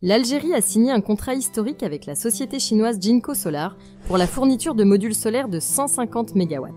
L'Algérie a signé un contrat historique avec la société chinoise Jinko Solar pour la fourniture de modules solaires de 150 MW,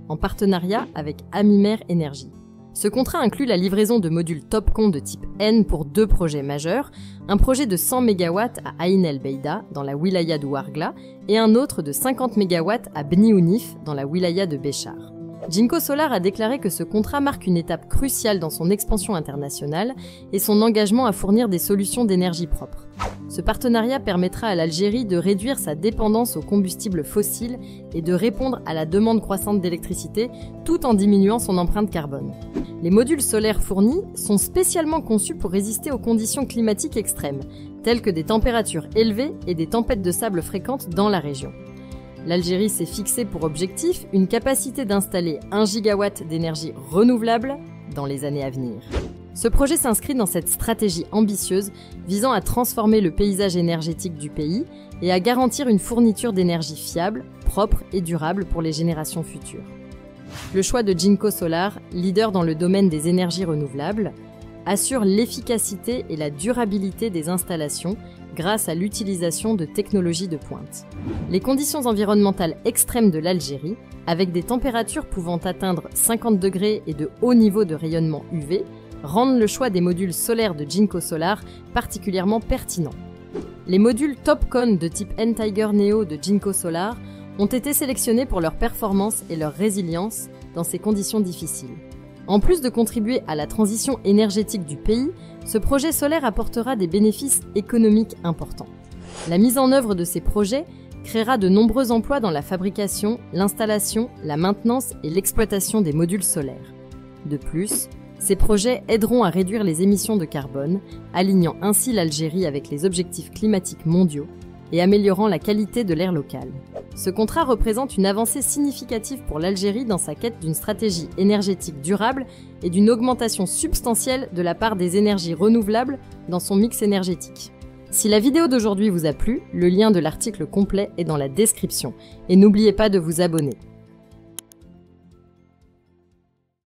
en partenariat avec Amimer Energy. Ce contrat inclut la livraison de modules TOPCon de type N pour 2 projets majeurs, un projet de 100 MW à Ain El Beida, dans la wilaya de Ouargla, et un autre de 50 MW à Bni Ounif, dans la wilaya de Béchar. Jinko Solar a déclaré que ce contrat marque une étape cruciale dans son expansion internationale et son engagement à fournir des solutions d'énergie propre. Ce partenariat permettra à l'Algérie de réduire sa dépendance aux combustibles fossiles et de répondre à la demande croissante d'électricité tout en diminuant son empreinte carbone. Les modules solaires fournis sont spécialement conçus pour résister aux conditions climatiques extrêmes, telles que des températures élevées et des tempêtes de sable fréquentes dans la région. L'Algérie s'est fixé pour objectif une capacité d'installer 1 gigawatt d'énergie renouvelable dans les années à venir. Ce projet s'inscrit dans cette stratégie ambitieuse visant à transformer le paysage énergétique du pays et à garantir une fourniture d'énergie fiable, propre et durable pour les générations futures. Le choix de Jinko Solar, leader dans le domaine des énergies renouvelables, assure l'efficacité et la durabilité des installations grâce à l'utilisation de technologies de pointe. Les conditions environnementales extrêmes de l'Algérie, avec des températures pouvant atteindre 50 degrés et de hauts niveaux de rayonnement UV, rendent le choix des modules solaires de Jinko Solar particulièrement pertinent. Les modules TOPCon de type N-Tiger Neo de Jinko Solar ont été sélectionnés pour leur performance et leur résilience dans ces conditions difficiles. En plus de contribuer à la transition énergétique du pays, ce projet solaire apportera des bénéfices économiques importants. La mise en œuvre de ces projets créera de nombreux emplois dans la fabrication, l'installation, la maintenance et l'exploitation des modules solaires. De plus, ces projets aideront à réduire les émissions de carbone, alignant ainsi l'Algérie avec les objectifs climatiques mondiaux et améliorant la qualité de l'air local. Ce contrat représente une avancée significative pour l'Algérie dans sa quête d'une stratégie énergétique durable et d'une augmentation substantielle de la part des énergies renouvelables dans son mix énergétique. Si la vidéo d'aujourd'hui vous a plu, le lien de l'article complet est dans la description et n'oubliez pas de vous abonner.